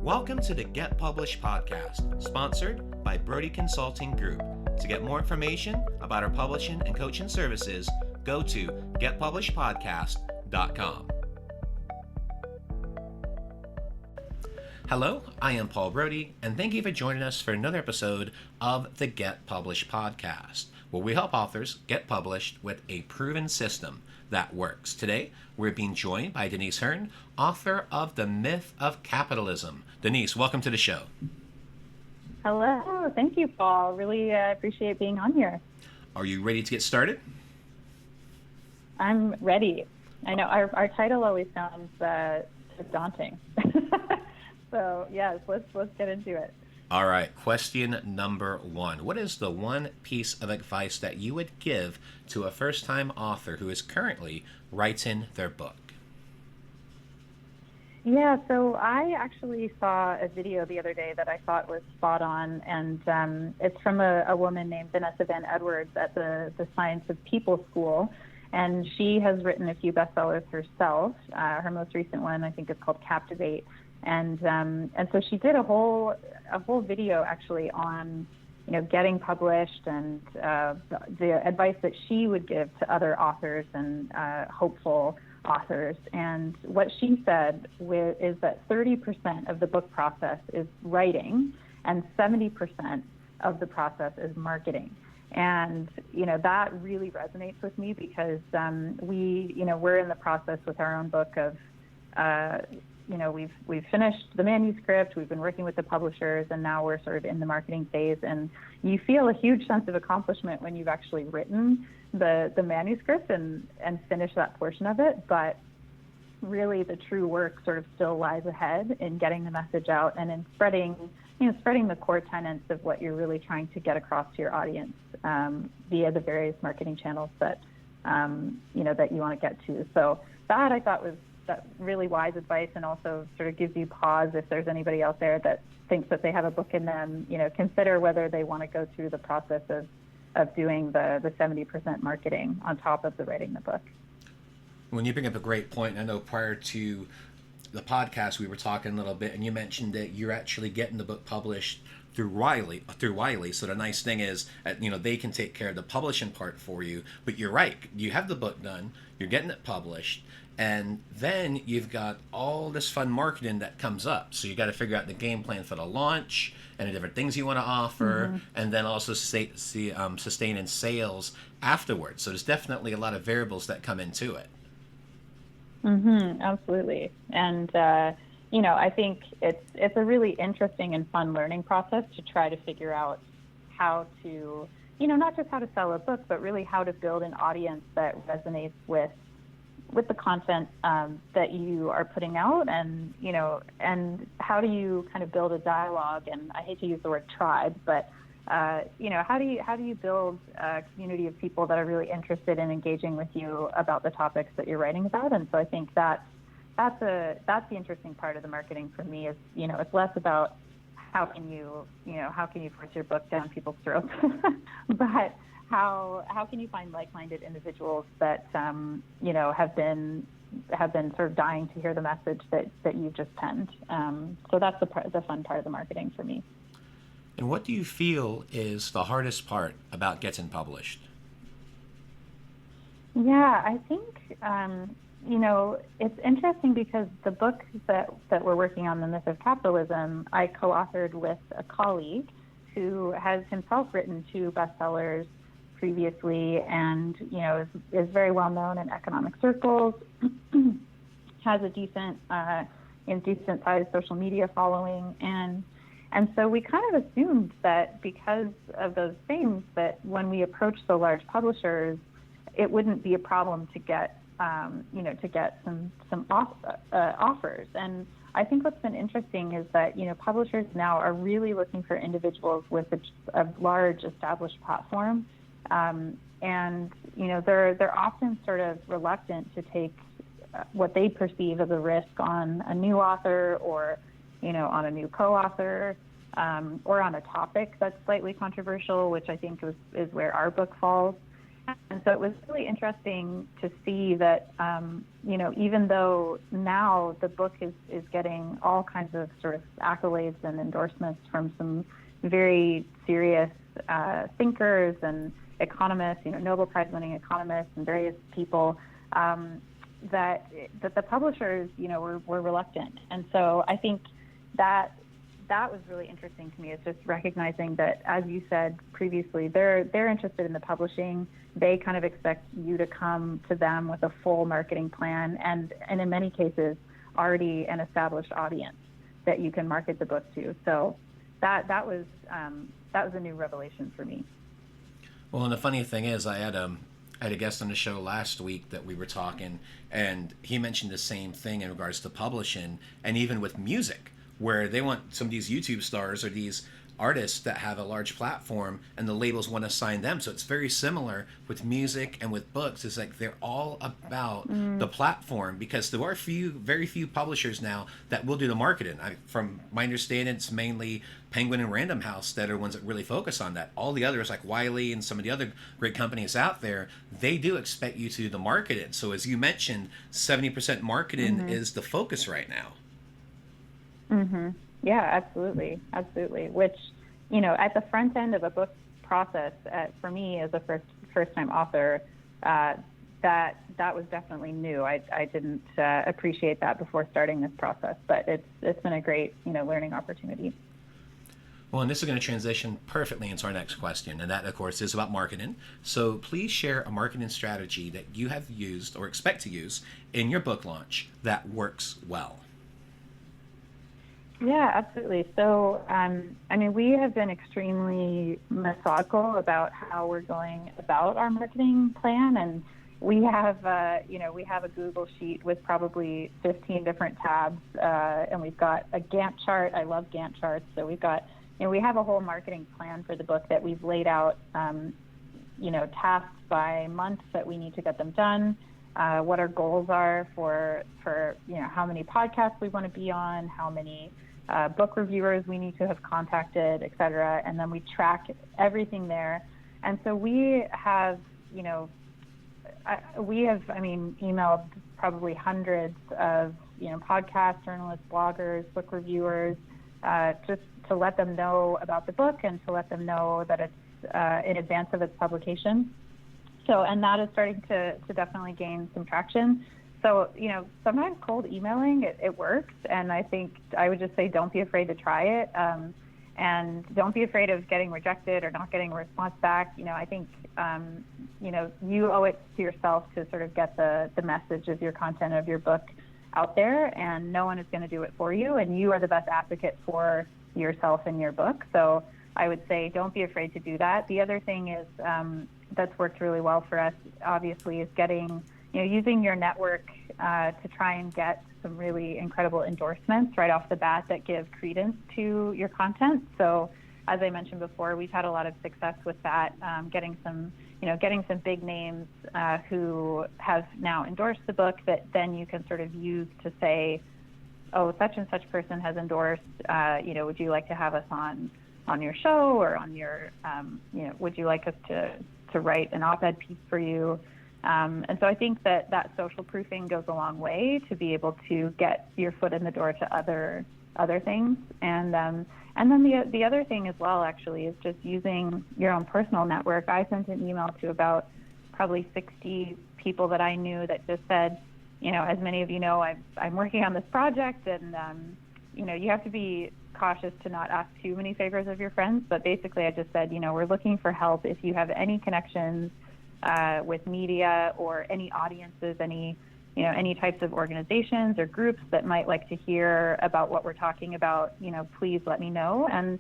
Welcome to the Get Published podcast, sponsored by Brodie Consulting Group. To get more information about our publishing and coaching services, go to getpublishedpodcast.com. Hello, I am Paul Brodie, and thank you for joining us for another episode of the Get Published podcast, where we help authors get published with a proven system that works. Today, we're being joined by Denise Hearn, author of The Myth of Capitalism. Denise, welcome to the show. Hello. Thank you, Paul. Really appreciate being on here. Are you ready to get started? I'm ready. I know our title always sounds daunting. So, yes, let's get into it. All right. Question number one. What is the one piece of advice that you would give to a first-time author who is currently writing their book? Yeah, so I actually saw a video the other day that I thought was spot on, and it's from a woman named Vanessa Van Edwards at the Science of People School, and she has written a few bestsellers herself. Her most recent one, I think, is called Captivate, and so she did a whole video actually on getting published and the advice that she would give to other authors and hopeful authors. And what she said is that 30% of the book process is writing and 70% of the process is marketing. And, that really resonates with me because we're in the process with our own book of, we've finished the manuscript, we've been working with the publishers, and now we're sort of in the marketing phase. And you feel a huge sense of accomplishment when you've actually written the manuscript and finish that portion of it. But really the true work sort of still lies ahead in getting the message out and in spreading the core tenets of what you're really trying to get across to your audience via the various marketing channels that that you want to get to. So that I thought was that really wise advice, and also sort of gives you pause if there's anybody out there that thinks that they have a book in them. Consider whether they want to go through the process of doing the 70% marketing on top of the writing the book. When you bring up a great point, I know prior to the podcast we were talking a little bit, and you mentioned that you're actually getting the book published through Wiley. So the nice thing is, they can take care of the publishing part for you. But you're right, you have the book done, you're getting it published, and then you've got all this fun marketing that comes up. So you got to figure out the game plan for the launch and the different things you want to offer, and then also sustaining sales afterwards. So there's definitely a lot of variables that come into it. Absolutely. And, I think it's a really interesting and fun learning process to try to figure out how to, not just how to sell a book, but really how to build an audience that resonates with the content that you are putting out, and how do you kind of build a dialogue, and I hate to use the word tribe, but how do you build a community of people that are really interested in engaging with you about the topics that you're writing about? And so I think that's the interesting part of the marketing for me is, it's less about how can you force your book down people's throats, but how can you find like-minded individuals that have been sort of dying to hear the message that you've just penned. So that's the fun part of the marketing for me. And what do you feel is the hardest part about getting published? Yeah, I think it's interesting because the book that we're working on, The Myth of Capitalism, I co-authored with a colleague who has himself written 2 bestsellers previously, and is very well known in economic circles, has a decent sized social media following, and so we kind of assumed that because of those things, that when we approached the large publishers, it wouldn't be a problem to get some offers. And I think what's been interesting is that publishers now are really looking for individuals with a large established platform. And they're often sort of reluctant to take what they perceive as a risk on a new author, or on a new co-author, or on a topic that's slightly controversial, which I think is where our book falls. And so it was really interesting to see that, even though now the book is getting all kinds of sort of accolades and endorsements from some very serious thinkers and economists, Nobel Prize winning economists and various people, that the publishers, were reluctant. And so I think that was really interesting to me, is just recognizing that, as you said previously, they're interested in the publishing. They kind of expect you to come to them with a full marketing plan, and in many cases already an established audience that you can market the book to. So that was a new revelation for me. Well, and the funny thing is, I had a guest on the show last week that we were talking, and he mentioned the same thing in regards to publishing, and even with music, where they want some of these YouTube stars or these artists that have a large platform, and the labels want to sign them. So it's very similar with music and with books. It's like they're all about the platform, because there are very few publishers now that will do the marketing. From my understanding, it's mainly Penguin and Random House that are ones that really focus on that. All the others, like Wiley and some of the other great companies out there, they do expect you to do the marketing. So as you mentioned, 70% marketing is the focus right now. Mm-hmm. Yeah, absolutely. Which, at the front end of a book process, for me as a first-time author, that was definitely new. I didn't appreciate that before starting this process, but it's been a great, learning opportunity. Well, and this is going to transition perfectly into our next question, and that, of course, is about marketing. So please share a marketing strategy that you have used or expect to use in your book launch that works well. Yeah, absolutely. So, we have been extremely methodical about how we're going about our marketing plan, and we have, we have a Google sheet with probably 15 different tabs, and we've got a Gantt chart. I love Gantt charts. So we've got, we have a whole marketing plan for the book that we've laid out, tasks by month that we need to get them done. What our goals are for how many podcasts we want to be on, how many book reviewers we need to have contacted, et cetera. And then we track everything there. And so we have, emailed probably hundreds of, podcast journalists, bloggers, book reviewers, just to let them know about the book and to let them know that it's in advance of its publication. So, and that is starting to definitely gain some traction. So, sometimes cold emailing, it works. And I think I would just say, don't be afraid to try it. And don't be afraid of getting rejected or not getting a response back. I think, you owe it to yourself to sort of get the message of your content of your book out there, and no one is going to do it for you. And you are the best advocate for yourself and your book. So I would say, don't be afraid to do that. The other thing is, that's worked really well for us, obviously, is getting, using your network to try and get some really incredible endorsements right off the bat that give credence to your content. So as I mentioned before, we've had a lot of success with that, getting some big names who have now endorsed the book that then you can sort of use to say, oh, such and such person has endorsed, would you like to have us on your show, or on your, would you like us to write an op-ed piece for you? And so I think that social proofing goes a long way to be able to get your foot in the door to other things. And then the other thing as well, actually, is just using your own personal network. I sent an email to about probably 60 people that I knew that just said, as many of you know, I'm working on this project, and you have to be cautious to not ask too many favors of your friends. But basically, I just said, we're looking for help. If you have any connections with media or any audiences, any types of organizations or groups that might like to hear about what we're talking about, please let me know. And,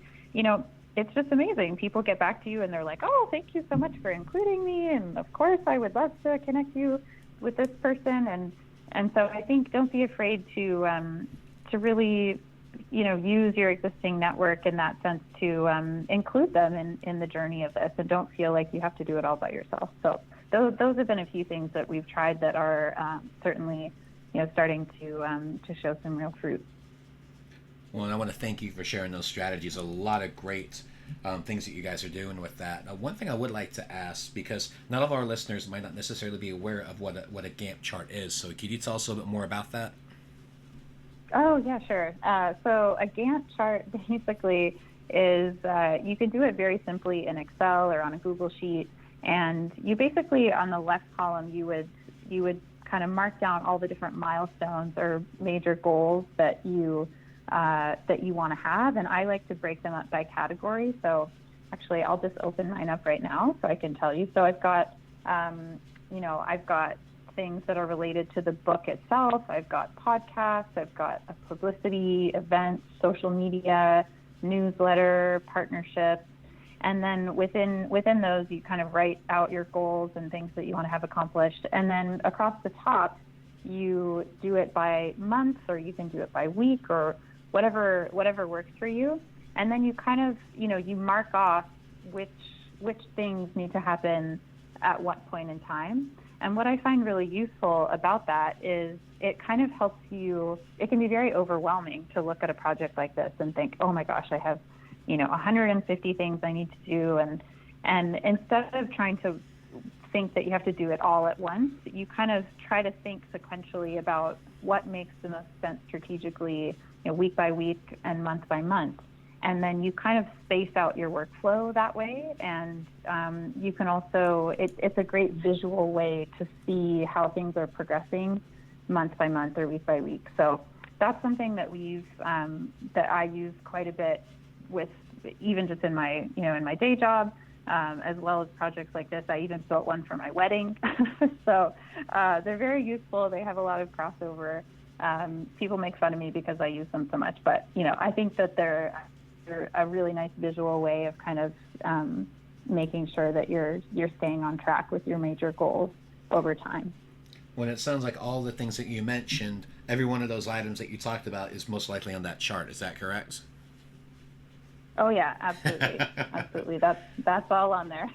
it's just amazing. People get back to you and they're like, oh, thank you so much for including me. And of course, I would love to connect you with this person. And so I think don't be afraid to really, use your existing network in that sense to include them in the journey of this, and don't feel like you have to do it all by yourself. So those have been a few things that we've tried that are certainly, starting to show some real fruit. Well, and I want to thank you for sharing those strategies. A lot of great things that you guys are doing with that. One thing I would like to ask, because none of our listeners might not necessarily be aware of what a Gantt chart is, so could you tell us a little bit more about that? Oh, yeah, sure. So a Gantt chart basically is you can do it very simply in Excel or on a Google sheet, and you basically on the left column you would kind of mark down all the different milestones or major goals that you want to have, and I like to break them up by category. So actually, I'll just open mine up right now so I can tell you. So I've got I've got things that are related to the book itself. I've got podcasts, I've got a publicity, events, social media, newsletter, partnerships. And then within those, you kind of write out your goals and things that you want to have accomplished. And then across the top, you do it by month, or you can do it by week, or whatever works for you. And then you kind of, you mark off which things need to happen at what point in time. And what I find really useful about that is it kind of helps you. It can be very overwhelming to look at a project like this and think, oh my gosh, I have 150 things I need to do, and instead of trying to think that you have to do it all at once, you kind of try to think sequentially about what makes the most sense strategically, week by week and month by month. And then you kind of space out your workflow that way. And you can also, it's a great visual way to see how things are progressing month by month or week by week. So that's something that that I use quite a bit with, even just in my, in my day job, as well as projects like this. I even built one for my wedding. So they're very useful. They have a lot of crossover. People make fun of me because I use them so much, but I think that they're a really nice visual way of kind of making sure that you're staying on track with your major goals over time. When it sounds like all the things that you mentioned, every one of those items that you talked about is most likely on that chart. Is that correct? Oh yeah, absolutely. Absolutely. That's all on there.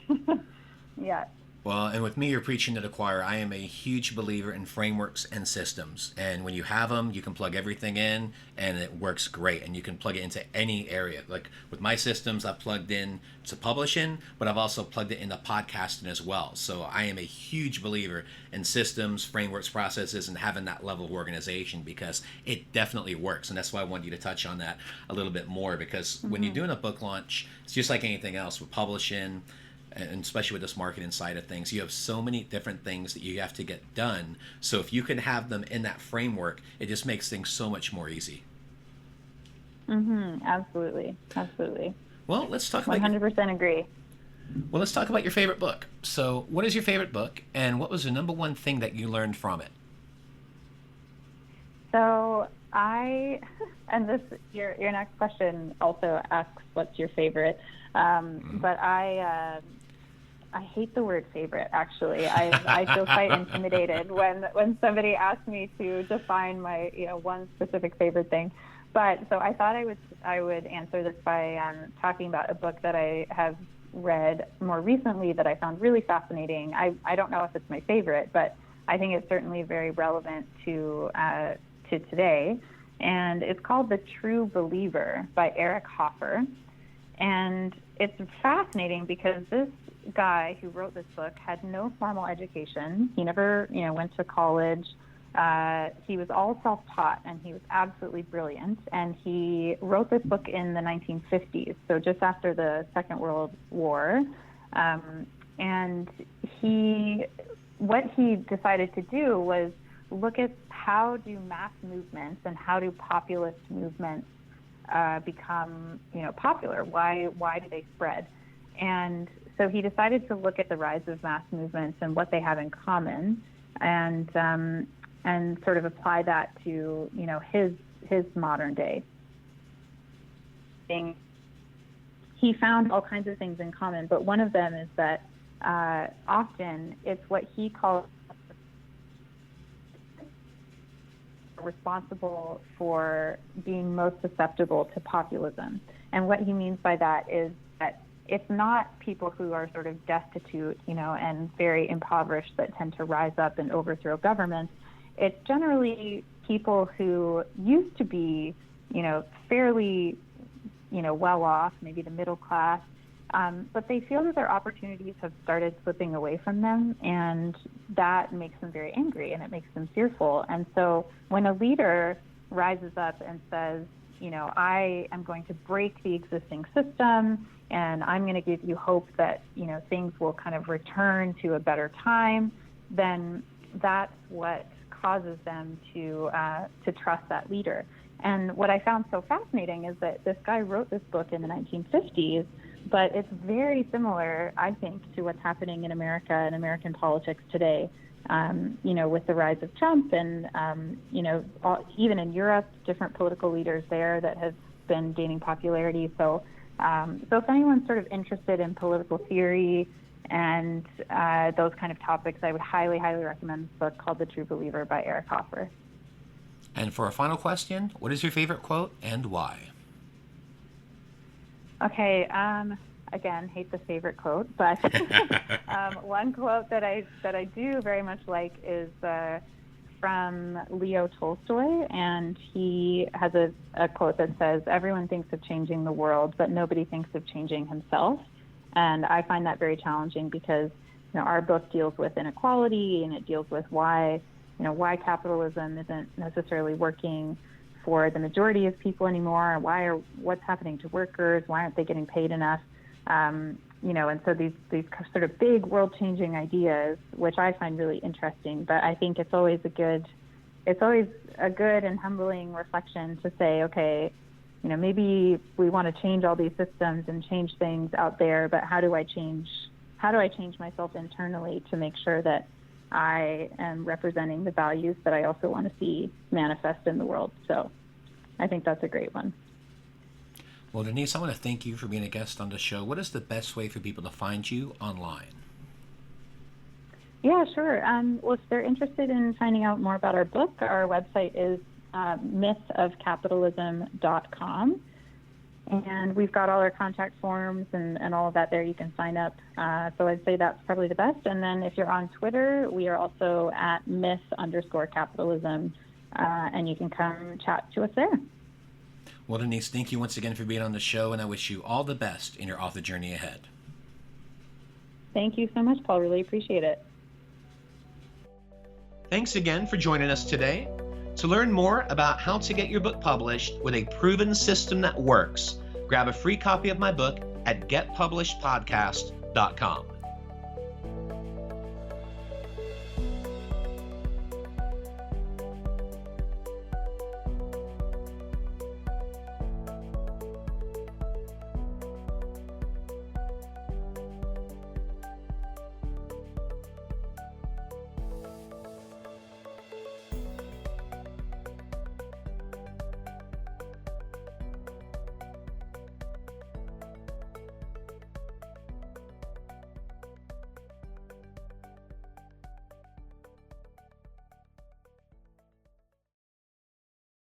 Yeah. Well, and with me, you're preaching to the choir. I am a huge believer in frameworks and systems. And when you have them, you can plug everything in and it works great. And you can plug it into any area. Like with my systems, I've plugged in to publishing, but I've also plugged it into podcasting as well. So I am a huge believer in systems, frameworks, processes, and having that level of organization, because it definitely works. And that's why I wanted you to touch on that a little bit more, because when you're doing a book launch, it's just like anything else with publishing, and especially with this marketing side of things, you have so many different things that you have to get done. So if you can have them in that framework, it just makes things so much more easy. Absolutely. Absolutely. Well, let's talk about 100% agree. Well, let's talk about your favorite book. So what is your favorite book, and what was the number one thing that you learned from it? So and this, your next question also asks what's your favorite, but I hate the word favorite, actually. I feel quite intimidated when somebody asks me to define my one specific favorite thing. But so I thought I would answer this by talking about a book that I have read more recently that I found really fascinating. I don't know if it's my favorite, but I think it's certainly very relevant to today. And it's called The True Believer by Eric Hoffer. And it's fascinating because this guy who wrote this book had no formal education. He never, went to college. He was all self-taught, and he was absolutely brilliant. And he wrote this book in the 1950s, so just after the Second World War. And what he decided to do was look at how do mass movements and how do populist movements become, popular? Why do they spread? And so he decided to look at the rise of mass movements and what they have in common, and sort of apply that to, his modern day thing. He found all kinds of things in common, but one of them is that often it's what he calls responsible for being most susceptible to populism. And what he means by that is that it's not people who are sort of destitute, and very impoverished that tend to rise up and overthrow governments. It's generally people who used to be, fairly, well off, maybe the middle class, but they feel that their opportunities have started slipping away from them, and that makes them very angry and it makes them fearful. And so when a leader rises up and says, I am going to break the existing system, and I'm going to give you hope that, things will kind of return to a better time, then that's what causes them to trust that leader. And what I found so fascinating is that this guy wrote this book in the 1950s, but it's very similar, I think, to what's happening in America and American politics today. With the rise of Trump and, even in Europe, different political leaders there that have been gaining popularity. So if anyone's sort of interested in political theory and those kind of topics, I would highly, highly recommend this book called The True Believer by Eric Hoffer. And for a final question, what is your favorite quote and why? Okay, again, hate the favorite quote, but one quote that I do very much like is from Leo Tolstoy, and he has a quote that says, "Everyone thinks of changing the world, but nobody thinks of changing himself." And I find that very challenging because our book deals with inequality, and it deals with why capitalism isn't necessarily working for the majority of people anymore, what's happening to workers, why aren't they getting paid enough, and so these sort of big world-changing ideas, which I find really interesting. But I think it's always a good and humbling reflection to say, okay, maybe we want to change all these systems and change things out there, but how do I change myself internally to make sure that I am representing the values that I also want to see manifest in the world? So I think that's a great one. Well, Denise, I want to thank you for being a guest on the show. What is the best way for people to find you online? Yeah, sure. Well, if they're interested in finding out more about our book, our website is mythofcapitalism.com. And we've got all our contact forms and all of that there. You can sign up. So I'd say that's probably the best. And then if you're on Twitter, we are also at myth_capitalism, and you can come chat to us there. Well, Denise, thank you once again for being on the show, and I wish you all the best in your author journey ahead. Thank you so much, Paul. Really appreciate it. Thanks again for joining us today. To learn more about how to get your book published with a proven system that works, grab a free copy of my book at getpublishedpodcast.com.